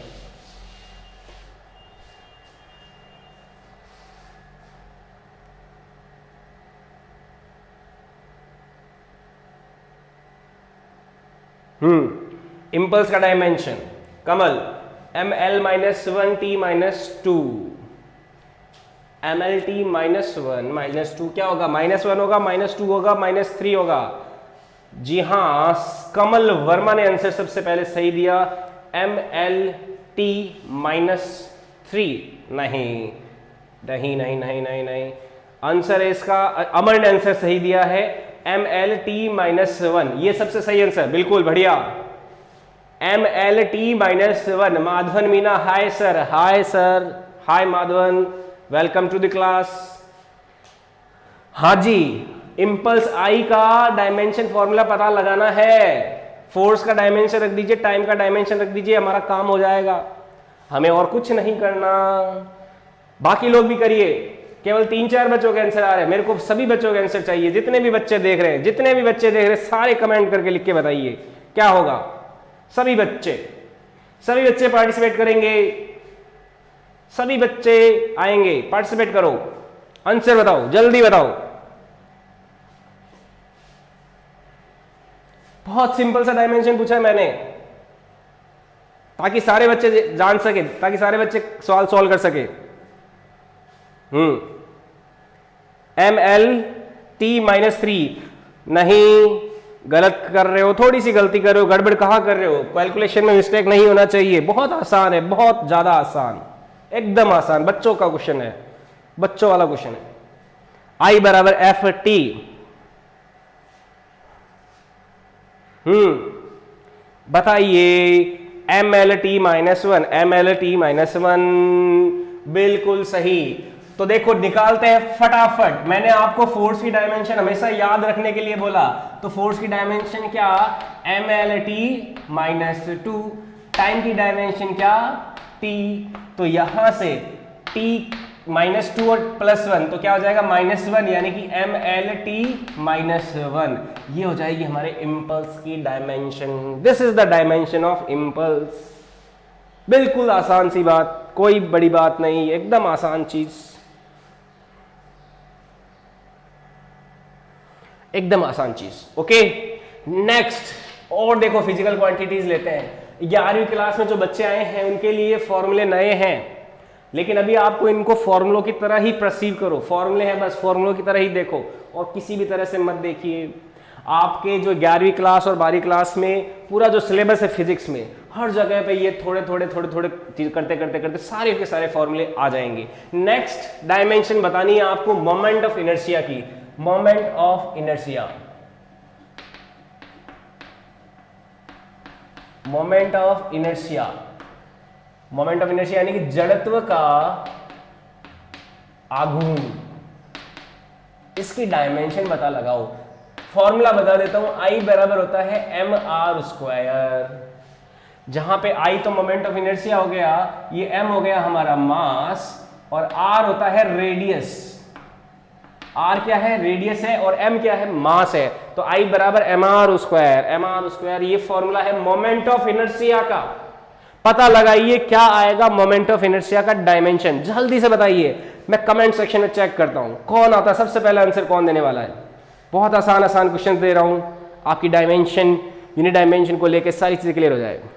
इंपल्स का डायमेंशन कमल ml -1 t -2 ml t -1 -2 क्या होगा? -1 होगा, -2 होगा, -3 होगा। जी हाँ, कमल वर्मा ने आंसर सबसे पहले सही दिया, ml t -3। नहीं नहीं नहीं नहीं नहीं नहीं, आंसर है इसका, अमर ने आंसर सही दिया है ml t -1, ये सबसे सही आंसर, बिल्कुल बढ़िया। ml t -1। Madhavan Meena, hi sir, hi sir, hi Madhavan, welcome to the class. हाँ जी, इंपल्स आई का डायमेंशन फॉर्मूला पता लगाना है। फोर्स का डायमेंशन रख दीजिए, टाइम का डायमेंशन रख दीजिए, हमारा काम हो जाएगा, हमें और कुछ नहीं करना। बाकी लोग भी करिए, केवल 3-4 बच्चों के आंसर आ रहे हैं, मेरे को सभी बच्चों के आंसर चाहिए। जितने भी बच्चे देख रहे हैं, जितने भी बच्चे देख रहे हैं, सारे कमेंट करके लिख के बताइए क्या होगा। सभी बच्चे पार्टिसिपेट करेंगे, सभी बच्चे आएंगे, पार्टिसिपेट करो, आंसर बताओ, जल्दी बताओ। बहुत सिंपल सा डायमेंशन पूछा है मैंने, ताकि सारे बच्चे जान सके, ताकि सारे बच्चे सवाल सॉल्व कर सके। ml t -3 नहीं, गलत कर रहे हो, थोड़ी सी गलती कर रहे हो, गड़बड़ कहाँ कर रहे हो, कैलकुलेशन में मिस्टेक नहीं होना चाहिए। बहुत आसान है, बहुत ज्यादा आसान, एकदम आसान, बच्चों का क्वेश्चन है, बच्चों वाला क्वेश्चन है। I बराबर एफ टी। बताइए, ml t -1, ml t -1 बिल्कुल सही। तो देखो निकालते हैं फटाफट। मैंने आपको फोर्स की डायमेंशन हमेशा याद रखने के लिए बोला, तो फोर्स की डायमेंशन क्या, ml t -2, टाइम की डायमेंशन क्या, t। तो यहां से t -2 और +1 तो क्या हो जाएगा, -1, यानी कि ml t -1। ये हो जाएगी हमारे इंपल्स की dimension. This is the dimension of impulse. बिल्कुल आसान सी बात, कोई बड़ी बात नहीं, एकदम आसान चीज, एकदम आसान चीज। ओके, नेक्स्ट और देखो फिजिकल क्वांटिटीज लेते हैं। 11वीं क्लास में जो बच्चे आए हैं उनके लिए फॉर्मूले नए हैं, लेकिन अभी आपको इनको फॉर्मूलों की तरह ही परसीव करो। फॉर्मूले हैं, बस फॉर्मूलों की तरह ही देखो और किसी भी तरह से मत देखिए। आपके जो 11वीं क्लास और 12वीं क्लास में पूरा जो सिलेबस है फिजिक्स में, हर जगह पे ये थोड़े थोड़े चीज करते करते करते सारे के सारे फॉर्मूले आ जाएंगे। नेक्स्ट डायमेंशन बतानी है आपको मोमेंट ऑफ इनर्शिया की। Moment of inertia, moment of inertia, moment of inertia यानी कि जड़त्व का आघूर्ण, इसकी डायमेंशन पता लगाओ। फॉर्मूला बता देता हूं, I बराबर होता है mr²। जहां पे I तो मोमेंट ऑफ इनर्शिया हो गया, ये m हो गया हमारा मास, और r होता है रेडियस। r क्या है, रेडियस है, और m क्या है, मास है। तो I बराबर mr²। ये फॉर्मूला है मोमेंट ऑफ इनर्शिया का। पता लगाइए क्या आएगा मोमेंट ऑफ इनर्शिया का डायमेंशन, जल्दी से बताइए। मैं कमेंट सेक्शन में चेक करता हूं कौन आता है, सबसे पहले आंसर कौन देने वाला है। बहुत आसान आसान क्वेश्चन दे रहा हूं, आपकी डायमेंशन, यूनिट डायमेंशन को लेकर सारी चीजें क्लियर हो जाएगी।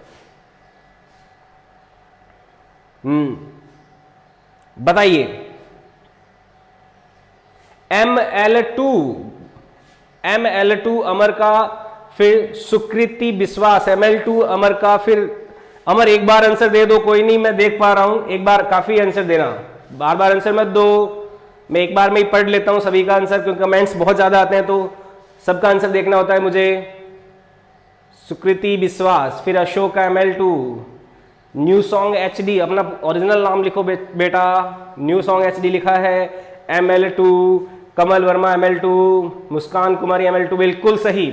बताइए, ml2 अमर का, फिर सुकृति विश्वास, ml2 अमर का, फिर अमर एक बार आंसर दे दो, कोई नहीं मैं देख पा रहा हूं, एक बार काफी आंसर देना, बार बार आंसर मत दो, मैं एक बार में ही पढ़ लेता हूं सभी का आंसर, क्योंकि कमेंट्स बहुत ज्यादा आते हैं तो सबका आंसर देखना होता है मुझे। सुकृति विश्वास, फिर अशोक का ml2, न्यू सॉन्ग HD, अपना ओरिजिनल नाम लिखो बेटा, न्यू सॉन्ग HD लिखा है, ml2, कमल वर्मा ml2, मुस्कान कुमारी ml2, बिल्कुल सही।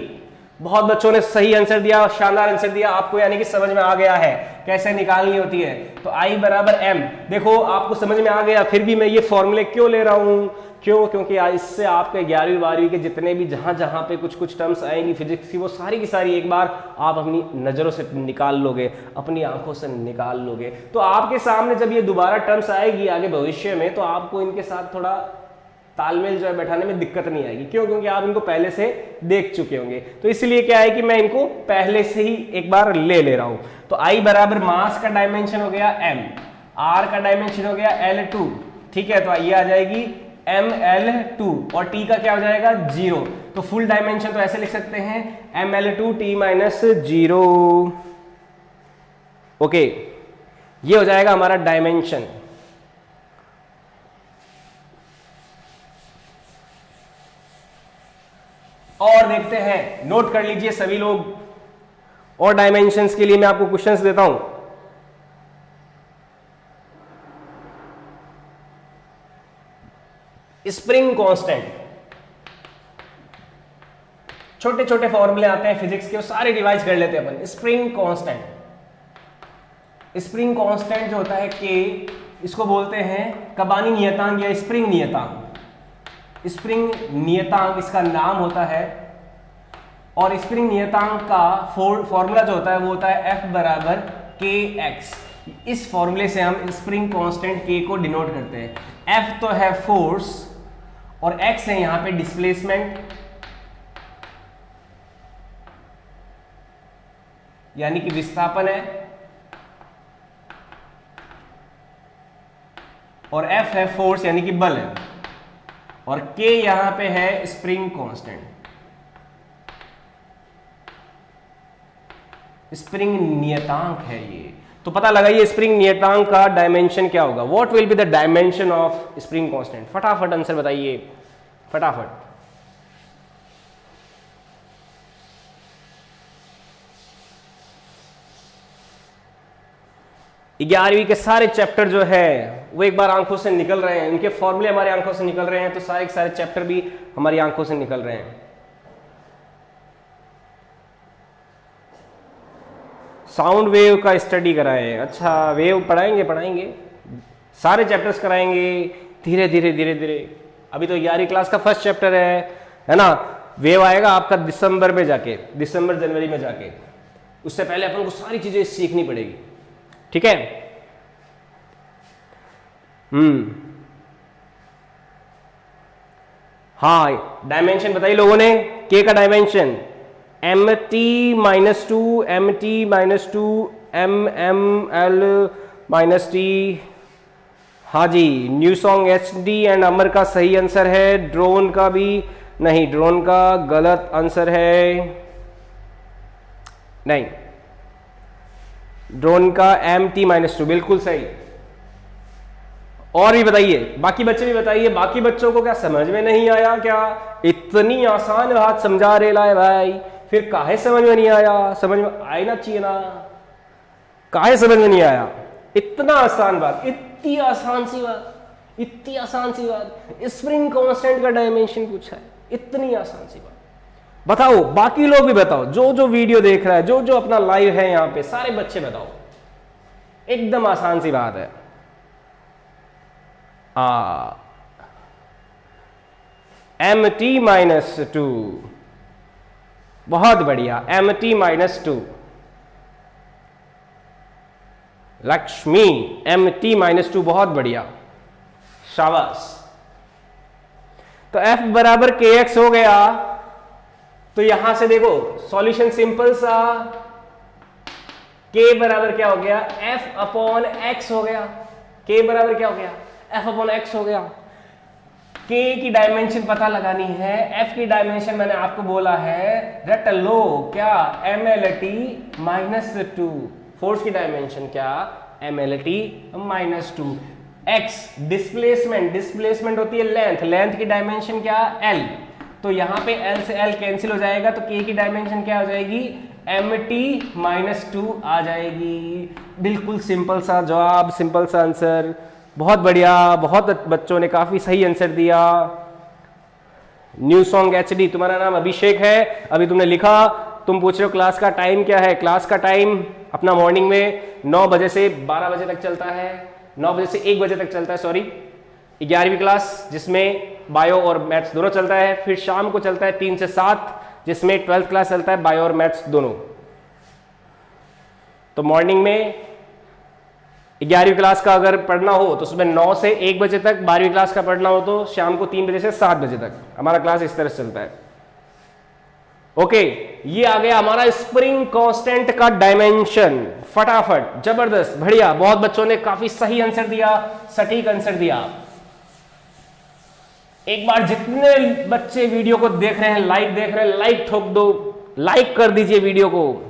बहुत बच्चों ने सही आंसर दिया, शानदार आंसर दिया आपको, यानी कि समझ में आ गया है कैसे निकालनी होती है। तो I बराबर m, देखो आपको समझ में आ गया, फिर भी मैं ये फॉर्मूले क्यों ले रहा हूं, क्यों? क्योंकि आज इससे आपके 11वीं 12वीं के जितने भी जहां पे कुछ टर्म्स आएंगी फिजिक्स की, वो सारी की सारी एक बार आप अपनी नज़रों से निकाल लोगे, अपनी आंखों से निकाल लोगे। तो आपके सामने जब ये दोबारा टर्म्स आएगी आगे भविष्य में, तो आपको इनके साथ थोड़ा तालमेल जो है बैठाने में दिक्कत नहीं आएगी। क्यों? क्योंकि आप इनको पहले से देख चुके होंगे। तो इसलिए क्या है कि मैं इनको पहले से ही एक बार ले रहा हूं। तो I बराबर मास का डायमेंशन हो गया m, R का डायमेंशन हो गया L2, ठीक है। तो ये आ जाएगी ML2 और T का क्या हो जाएगा 0। तो फुल डायमेंशन तो ऐसे लिख सकते हैं ML2 T-0। ओके, ये हो जाएगा हमारा डायमेंशन। और देखते हैं, नोट कर लीजिए सभी लोग, और डायमेंशंस के लिए मैं आपको क्वेश्चंस देता हूं। स्प्रिंग कांस्टेंट, छोटे छोटे फॉर्मूले आते हैं फिजिक्स के, वो सारे रिवाइज कर लेते हैं अपन। स्प्रिंग कांस्टेंट, स्प्रिंग कांस्टेंट जो होता है के, इसको बोलते हैं कबानी नियतांक या स्प्रिंग नियतांक। स्प्रिंग नियतांक इसका नाम होता है, और स्प्रिंग नियतांक का फॉर्मूला जो होता है वो होता है F बराबर kx। इस फॉर्मूले से हम स्प्रिंग कांस्टेंट k को डिनोट करते हैं। F तो है फोर्स और x है यहां पे डिस्प्लेसमेंट, यानी कि विस्थापन है, और F है फोर्स यानी कि बल है, और k यहां पे है स्प्रिंग कांस्टेंट, स्प्रिंग नियतांक है ये। तो पता लगाइए स्प्रिंग नियतांक का डायमेंशन क्या होगा। What will be the dimension of spring constant? फटाफट आंसर बताइए, फटाफट। ग्यारहवीं के सारे चैप्टर जो है वो एक बार आंखों से निकल रहे हैं, उनके फॉर्मूले हमारी आंखों से निकल रहे हैं, तो सारे के सारे चैप्टर भी हमारी आंखों से निकल रहे हैं। साउंड वेव का स्टडी कराएं। अच्छा, वेव पढ़ाएंगे, सारे चैप्टर्स कराएंगे धीरे धीरे धीरे धीरे। अभी तो 11वीं क्लास का फर्स्ट चैप्टर है ना। वेव आएगा आपका दिसंबर में जाके, दिसंबर जनवरी में जाके, उससे पहले अपन को सारी चीजें सीखनी पड़ेगी, ठीक है। हाँ, डायमेंशन बताइए लोगों ने। के का डायमेंशन mt-2, mt-2, mml-t। हाँ जी, न्यू सॉन्ग HD एंड अमर का सही आंसर है। ड्रोन का भी नहीं, ड्रोन का गलत आंसर है, नहीं, ड्रोन का MT-2 बिल्कुल सही। और भी बताइए, बाकी बच्चे भी बताइए, बाकी बच्चों को क्या समझ में नहीं आया क्या? इतनी आसान बात समझा रहे लाए भाई, फिर काहे समझ में नहीं आया? समझ में आना चाहिए ना, काहे समझ में नहीं आया? इतना आसान बात, इतनी आसान सी बात, इतनी आसान सी बात, स्प्रिंग कांस्टेंट का डायमेंशन पूछा है, इतनी आसान सी बात। बताओ, बाकी लोग भी बताओ, जो जो वीडियो देख रहा है, जो जो अपना लाइव है यहाँ पे, सारे बच्चे बताओ, एकदम आसान सी बात है। MT-2, बहुत बढ़िया, MT-2। लक्ष्मी, MT-2 बहुत बढ़िया, शाबाश। तो F बराबर kx हो गया। तो यहां से देखो सॉल्यूशन सिंपल सा, k बराबर क्या हो गया? F अपॉन x हो गया। k बराबर क्या हो गया? F अपॉन x हो गया। k की डायमेंशन पता लगानी है, f की डायमेंशन मैंने आपको बोला है, रट लो क्या? MLT-2। फोर्स की डायमेंशन क्या? MLT-2। x डिस्प्लेसमेंट, डिस्प्लेसमेंट होती है लेंथ, लेंथ की डायमेंशन क्या? l। तो यहां पे l से l कैंसिल हो जाएगा, तो k की डायमेंशन क्या हो जाएगी? MT-2 आ जाएगी। बिल्कुल सिंपल सा जवाब, सिंपल सा आंसर, बहुत बढ़िया, बहुत बच्चों ने काफी सही आंसर दिया। न्यू सॉन्ग HD, तुम्हारा नाम अभिषेक है, अभी तुमने लिखा। तुम पूछ रहे हो क्लास का टाइम क्या है? क्लास का टाइम अपना मॉर्निंग में 9 बजे से 12 बजे तक चलता है, 9 बजे से 1 बजे तक चलता है, सॉरी। 11वीं क्लास जिसमें बायो और मैथ्स दोनों चलता है। फिर शाम को चलता है 3 से 7, जिसमें 12th क्लास चलता है, बायो और मैथ्स दोनों। तो मॉर्निंग में 11वीं क्लास का अगर पढ़ना हो तो सुबह 9 से 1 बजे तक, 12वीं क्लास का पढ़ना हो तो शाम को 3 बजे से 7 बजे तक हमारा क्लास इस तरह से चलता है। ओके, ये आ गया हमारा स्प्रिंग कांस्टेंट का डायमेंशन। फटाफट, जबरदस्त, बढ़िया, बहुत बच्चों ने काफी सही आंसर दिया, सटीक आंसर दिया। एक बार जितने बच्चे वीडियो को देख रहे हैं, लाइक देख रहे हैं, लाइक ठोक दो, लाइक कर दीजिए, वीडियो को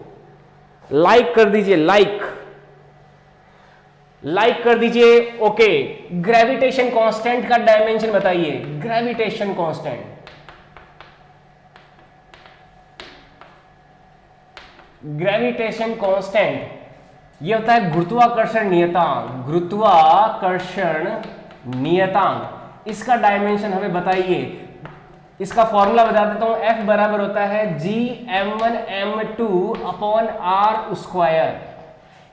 लाइक कर दीजिए, लाइक कर दीजिए। ओके, ग्रेविटेशन कांस्टेंट का डायमेंशन बताइए। ग्रेविटेशन कांस्टेंट, ग्रेविटेशन कांस्टेंट ये होता है गुरुत्वाकर्षण नियतांक। गुरुत्वाकर्षण नियतांक, इसका डायमेंशन हमें बताइए। इसका फॉर्मूला बता देता हूं। F बराबर होता है Gm1m2 अपॉन r स्क्वायर।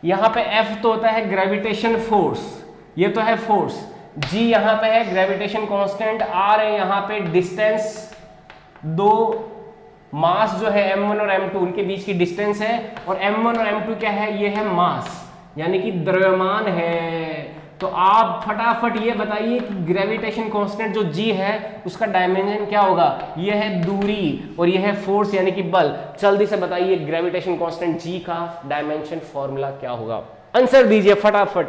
यहां पे F तो होता है ग्रेविटेशन फोर्स, ये तो है फोर्स। G यहां पे है ग्रेविटेशन कांस्टेंट, R है यहां पे डिस्टेंस, दो मास जो है m1 और m2 उनके बीच की डिस्टेंस है, और m1 और m2 क्या है, ये है मास, यानी कि द्रव्यमान है। तो आप फटाफट ये बताइए कि ग्रेविटेशन कांस्टेंट जो G है उसका डायमेंशन क्या होगा। ये है दूरी और ये है फोर्स यानी कि बल। जल्दी से बताइए ग्रेविटेशन कांस्टेंट G का डायमेंशन फॉर्मूला क्या होगा। आंसर दीजिए फटाफट।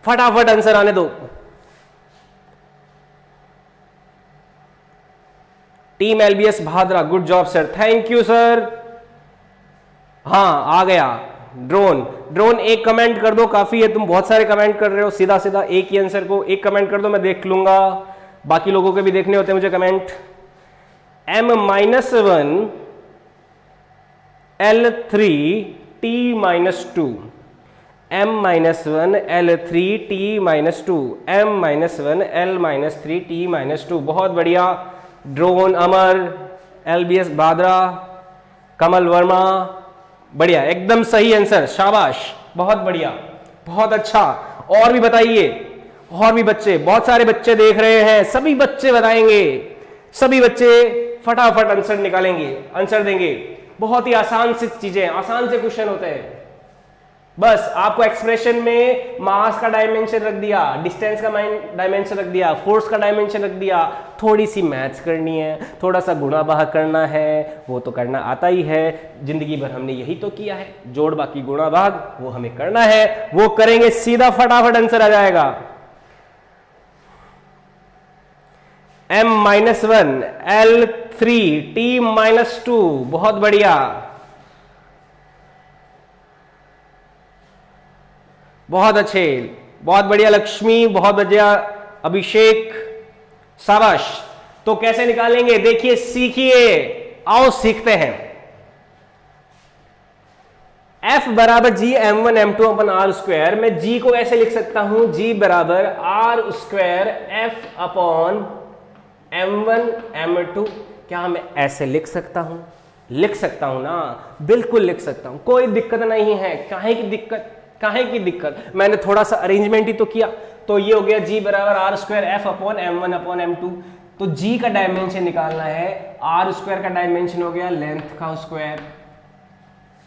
फटाफट आंसर आने दो। Team LBS Bhadra, good job sir, thank you sir. हाँ आ गया। ड्रोन एक कमेंट कर दो, काफी है, तुम बहुत सारे कमेंट कर रहे हो। सीधा सीधा एक ही आंसर को एक कमेंट कर दो, मैं देख लूंगा, बाकी लोगों के भी देखने होते हैं मुझे comment. m-1 L3 T-2, m-1 L3 T-2, m-1 L-3 T-2। बहुत बढ़िया। ड्रोन, अमर, एलबीएस भादरा, कमल वर्मा, बढ़िया, एकदम सही आंसर, शाबाश, बहुत बढ़िया, बहुत अच्छा। और भी बताइए, और भी बच्चे, बहुत सारे बच्चे देख रहे हैं, सभी बच्चे बताएंगे, सभी बच्चे फटाफट आंसर निकालेंगे, आंसर देंगे। बहुत ही आसान सी चीजें, आसान से क्वेश्चन होते हैं। बस आपको एक्सप्रेशन में मास का डायमेंशन रख दिया, डिस्टेंस का डायमेंशन रख दिया, फोर्स का डायमेंशन रख दिया, थोड़ी सी मैथ्स करनी है, थोड़ा सा गुणा भाग करना है, वो तो करना आता ही है, जिंदगी भर हमने यही तो किया है, जोड़ बाकी गुणा भाग वो हमें करना है, वो करेंगे, सीधा फटाफट आंसर आ जाएगा। m-1 L3 T-2, बहुत बढ़िया, बहुत अच्छे, बहुत बढ़िया लक्ष्मी, बहुत बढ़िया अभिषेक, शाबाश। तो कैसे निकालेंगे, देखिए, सीखिए, आओ सीखते हैं। F बराबर G m1 m2 अपन r स्क्वायर। मैं G को ऐसे लिख सकता हूं, G बराबर r square F upon m1 m2। क्या मैं ऐसे लिख सकता हूं? लिख सकता हूं ना, बिल्कुल लिख सकता हूं, कोई दिक्कत नहीं है। काहे की दिक्कत, काहे की दिक्कत, मैंने थोड़ा सा अरेंजमेंट ही तो किया। तो ये हो गया G बराबर r square F upon m1 upon m2। तो G का डायमेंशन निकालना है, r स्क्वायर का डायमेंशन हो गया लेंथ का स्क्वायर,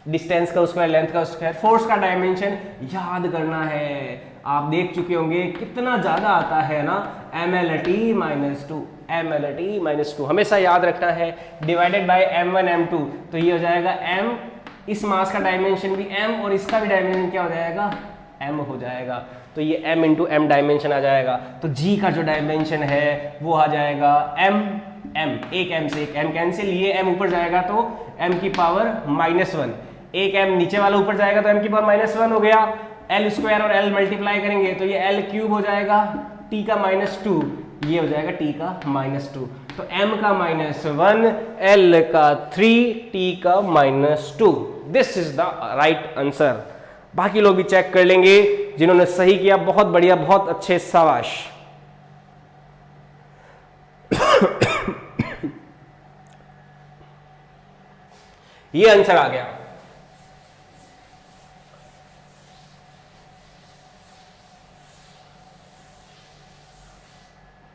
डिस्टेंस का स्क्वायर, लेंथ का स्क्वायर, फोर्स का डायमेंशन याद करना है। आप देख चुके होंगे कितना ज्यादा आता है ना, mLT-2, mLT-2 हमेशा याद रखना है, डिवाइडेड बाय m1 m2। तो ये हो जाएगा m, इस मास का डायमेंशन भी m और इसका भी डायमेंशन क्या हो जाएगा, m हो जाएगा। तो ये m इंटू m डायमेंशन आ जाएगा। तो G का जो डायमेंशन है वो आ जाएगा m, एक m से एक m कैंसिल, ये m ऊपर जाएगा तो m की पावर -1, एक m नीचे वाला ऊपर जाएगा तो m की पावर -1 हो गया। l स्क्वायर और l मल्टीप्लाई करेंगे तो ये l क्यूब हो जाएगा, t का -2, ये हो जाएगा t का -2। तो m का -1, l का 3, t का -2। This is the right answer. बाकी लोग भी चेक कर लेंगे जिन्होंने सही किया, बहुत बढ़िया, बहुत अच्छे, शाबाश। ये आंसर आ गया।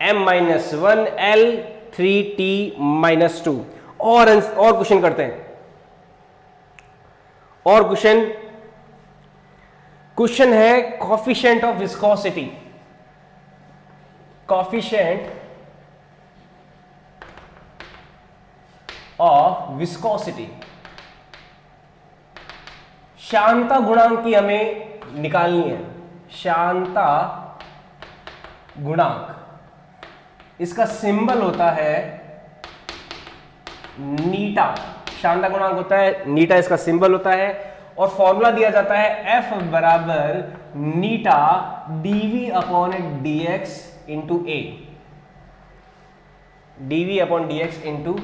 m-1 l 3t-2। और क्वेश्चन करते हैं, और क्वेश्चन है coefficient of viscosity. Coefficient of viscosity, श्यानता गुणांक की हमें निकालनी है। श्यानता गुणांक, इसका सिंबल होता है नीटा। श्यानता गुणांक होता है नीटा, इसका सिंबल होता है, और फॉर्मूला दिया जाता है F बराबर नीटा dV अपॉन dx इंटू ए। dV अपॉन dx इंटू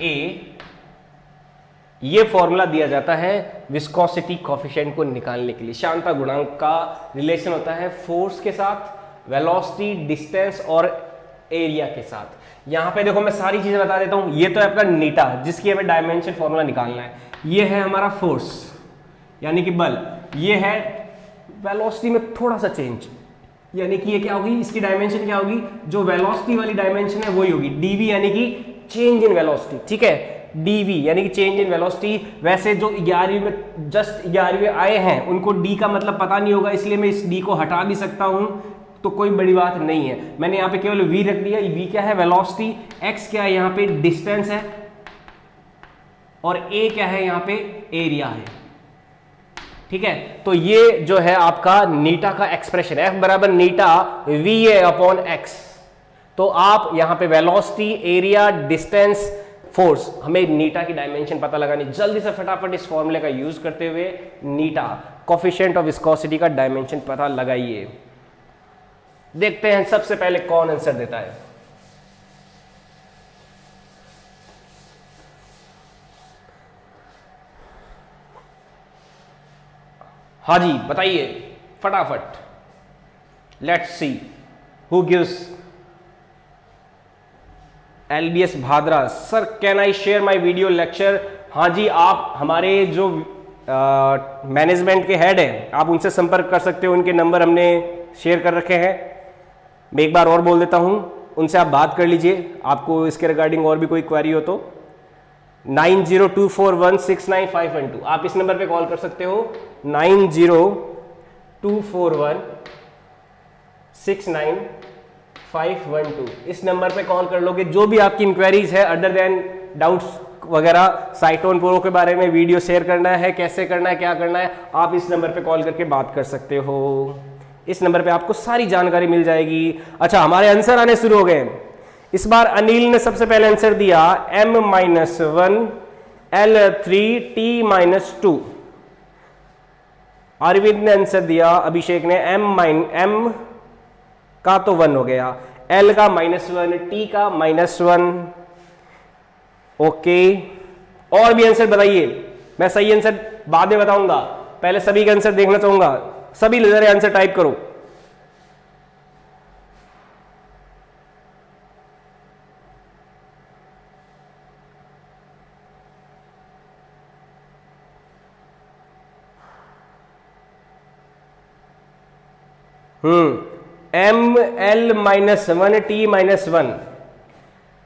ए, ये फॉर्मूला दिया जाता है विस्कोसिटी कोफिशिएंट को निकालने के लिए। श्यानता गुणांक का रिलेशन होता है फोर्स के साथ, वेलोसिटी, डिस्टेंस और एरिया के साथ। यहां पे देखो मैं सारी चीजें बता देता हूं। ये तो है आपका नीटा, जिसकी हमें डायमेंशन फॉर्मूला निकालना है। ये है हमारा फोर्स यानी कि बल, ये है वेलोसिटी में थोड़ा सा चेंज, यानी कि ये क्या होगी, इसकी डायमेंशन क्या होगी, जो वेलोसिटी वाली डायमेंशन है वही होगी dv, यानी कि चेंज इन वेलोसिटी। ठीक है, dv यानी कि चेंज इन वेलोसिटी। वैसे जो 11वीं में जस्ट 11वीं में आए हैं उनको d का मतलब पता नहीं होगा, इसलिए मैं इस d को हटा भी सकता हूं, तो कोई बड़ी बात नहीं है। मैंने यहाँ पे केवल v रख दिया। v क्या है, वेलोसिटी, x क्या है, यहाँ पे डिस्टेंस है, और a क्या है, यहाँ पे एरिया है। ठीक है, तो ये जो है आपका नीटा का एक्सप्रेशन, F बराबर नीटा VA अपॉन x। तो आप यहाँ पे वेलोसिटी, एरिया, डिस्टेंस, फोर्स, हमें नीटा की डायमेंशन पता लगानी। जल्दी से फटाफट इस फॉर्मूले का यूज करते हुए नीटा कोफिशिएंट ऑफ विस्कोसिटी का डायमेंशन पता लगाइए। देखते हैं सबसे पहले कौन आंसर देता है। हाँ जी, बताइए फटाफट। Let's see who gives. LBS Bhadra, sir can I share my video lecture. हाँ जी, आप हमारे जो मैनेजमेंट के हेड हैं, आप उनसे संपर्क कर सकते हो, उनके नंबर हमने शेयर कर रखे हैं। मैं एक बार और बोल देता हूं, उनसे आप बात कर लीजिए, आपको इसके रिगार्डिंग और भी कोई क्वेरी हो तो 9024169512। आप इस नंबर पे कॉल कर सकते हो, 9024169512। इस नंबर पे कॉल कर लोगे, जो भी आपकी इंक्वायरीज है अदर देन डाउट्स वगैरह, साइटोन प्रो के बारे में वीडियो शेयर करना है, कैसे करना है, क्या करना है, आप इस नंबर पे कॉल करके बात कर सकते हो। इस नंबर पे आपको सारी जानकारी मिल जाएगी। अच्छा, हमारे आंसर आने शुरू हो गए। इस बार अनिल ने सबसे पहले आंसर दिया m-1 l3t-2। अरविंद ने आंसर दिया, अभिषेक ने m का तो 1 हो गया, l का -1, t का -1। ओके, और भी आंसर बताइए। मैं सही आंसर बाद में बताऊंगा, पहले सभी का आंसर देखना चाहूंगा। सभी जरा आंसर टाइप करो। m-l-1 t-1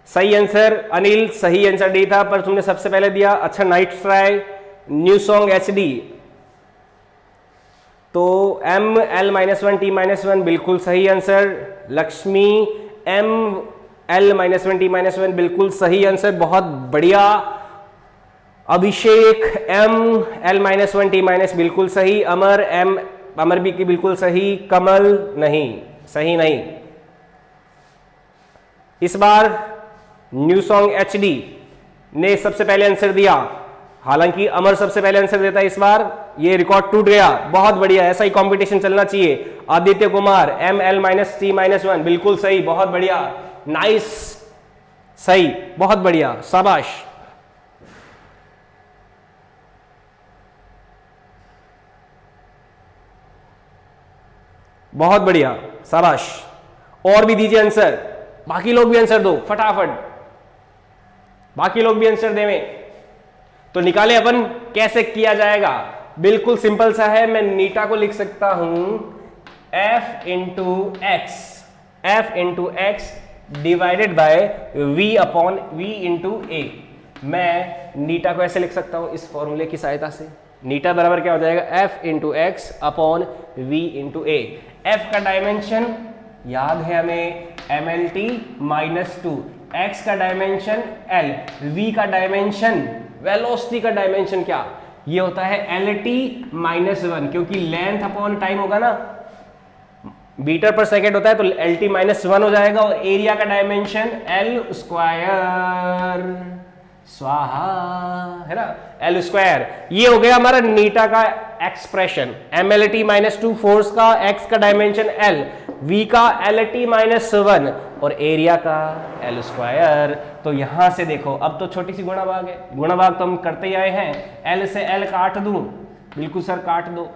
सही आंसर। अनिल सही आंसर डी था, पर तुमने सबसे पहले दिया। अच्छा, night try, new song HD, तो m-l-1 t-1 बिल्कुल सही आंसर। लक्ष्मी m-l-1 t-1 बिल्कुल सही आंसर, बहुत बढ़िया। अभिषेक m-l-1 t- बिल्कुल सही। अमर भी की बिल्कुल सही। कमल नहीं, सही नहीं। इस बार न्यू सॉन्ग HD ने सबसे पहले आंसर दिया, हालांकि अमर सबसे पहले आंसर देता है। इस बार ये रिकॉर्ड टूट गया, बहुत बढ़िया, ऐसा ही कंपटीशन चलना चाहिए। आदित्य कुमार m-l- t-1 बिल्कुल सही, बहुत बढ़िया, नाइस, सही, बहुत बढ़िया, शाबाश। बहुत बढ़िया, शाबाश। और भी दीजिए आंसर, बाकी लोग भी आंसर दो फटाफट, बाकी लोग भी आंसर देवें तो निकाले अपन कैसे किया जाएगा। बिल्कुल सिंपल सा है, मैं नीटा को लिख सकता हूं F into X divided by v upon v into A. मैं नीटा को ऐसे लिख सकता हूं इस फॉर्मूले की सहायता से। नीटा बराबर क्या हो जाएगा, f into x upon v into a. f का डायमेंशन याद है हमें mlt माइनस 2, x का डायमेंशन l, v का डायमेंशन वेलोसिटी का डायमेंशन क्या ये होता है lt माइनस 1, क्योंकि लेंथ अपॉन टाइम होगा ना, मीटर पर सेकेंड होता है तो lt माइनस 1 हो जाएगा। और एरिया का डायमेंशन l स्क्वायर, स्वाहा, है ना, एल स्क्वायर। ये हो गया हमारा नीटा का एक्सप्रेशन। mlt माइनस 2 फोर्स का, x का डायमेंशन l, v का lt माइनस 1 और एरिया का एल स्क्वायर। तो यहां से देखो अब तो छोटी सी गुणा भाग है, गुणा भाग तो हम करते ही आए हैं। l से l काट दूं, बिल्कुल सर काट दो।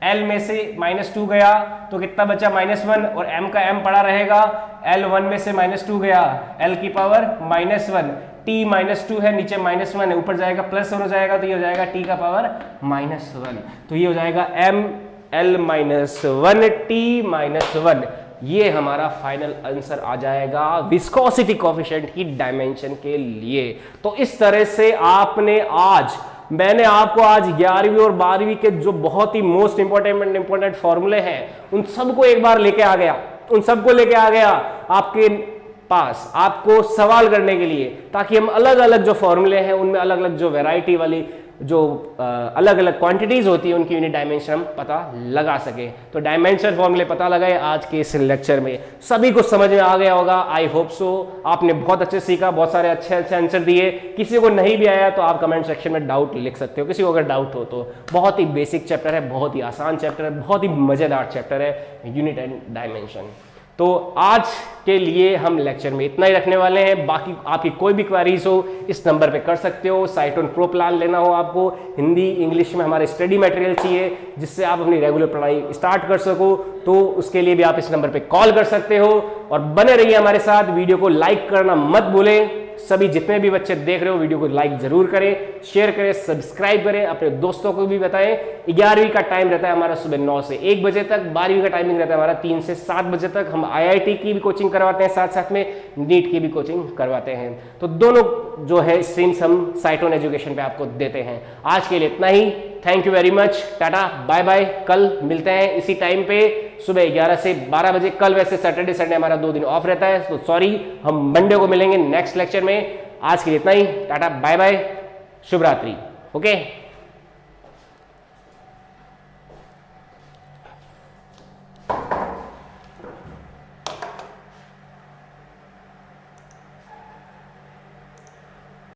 l में से माइनस 2 गया तो कितना बचा, माइनस 1, और m का m पड़ा रहेगा। l 1 में से माइनस 2 गया, l की पावर माइनस 1, t माइनस 2 है, नीचे माइनस 1 है, ऊपर जाएगा प्लस 1 हो जाएगा, तो ये हो जाएगा t का पावर माइनस 1। तो ये हो जाएगा m l minus 1 t minus 1। ये हमारा फाइनल आंसर आ जाएगा विस्कोसिटी कोएफिशिएंट की डायमेंशन के लिए। तो इस तरह से मैंने आपको आज 11वीं और 12वीं के जो बहुत ही मोस्ट इंपॉर्टेंट फॉर्मूले हैं उन सबको एक बार लेके आ गया आपके पास, आपको सवाल करने के लिए, ताकि हम अलग अलग जो फॉर्मूले हैं उनमें अलग अलग जो वैरायटी वाली जो अलग अलग क्वांटिटीज होती है उनकी यूनिट डायमेंशन हम पता लगा सके। तो डायमेंशन फॉर्मूले पता लगाए। आज के इस लेक्चर में सभी को समझ में आ गया होगा, आई होप सो। आपने बहुत अच्छे सीखा, बहुत सारे अच्छे आंसर दिए। किसी को नहीं भी आया तो आप कमेंट सेक्शन में डाउट लिख सकते हो, किसी को अगर डाउट हो तो। बहुत ही बेसिक चैप्टर है, बहुत ही आसान चैप्टर है, बहुत ही मजेदार चैप्टर है यूनिट एंड डायमेंशन। तो आज के लिए हम लेक्चर में इतना ही रखने वाले हैं। बाकी आपकी कोई भी क्वेरीज हो इस नंबर पे कर सकते हो। साइटोन प्रो प्लान लेना हो आपको, हिंदी इंग्लिश में हमारे स्टडी मटेरियल चाहिए जिससे आप अपनी रेगुलर पढ़ाई स्टार्ट कर सको, तो उसके लिए भी आप इस नंबर पे कॉल कर सकते हो। और बने रहिए हमारे साथ, वीडियो को लाइक करना मत भूलें। सभी जितने भी बच्चे देख रहे हो वीडियो को लाइक जरूर करें, शेयर करें, सब्सक्राइब करें, अपने दोस्तों को भी बताएं। 11वीं का टाइम रहता है हमारा सुबह 9 से 1 बजे तक, 12वीं का टाइमिंग रहता है हमारा 3 से 7 बजे तक। हम IIT की भी कोचिंग करवाते हैं, साथ साथ में नीट की भी कोचिंग करवाते हैं। तो दोनों जो है स्ट्रीम्स हम साइटोन एजुकेशन पे आपको देते हैं। आज के लिए इतना ही, thank you very much, tata bye bye. कल मिलते हैं इसी टाइम पे सुबह 11 से 12 बजे। कल वैसे सैटरडे संडे हमारा 2 दिन ऑफ रहता है, तो सॉरी, हम मंडे को मिलेंगे नेक्स्ट लेक्चर में। आज के लिए इतना ही, टाटा बाय बाय, शुभ रात्रि। ओके।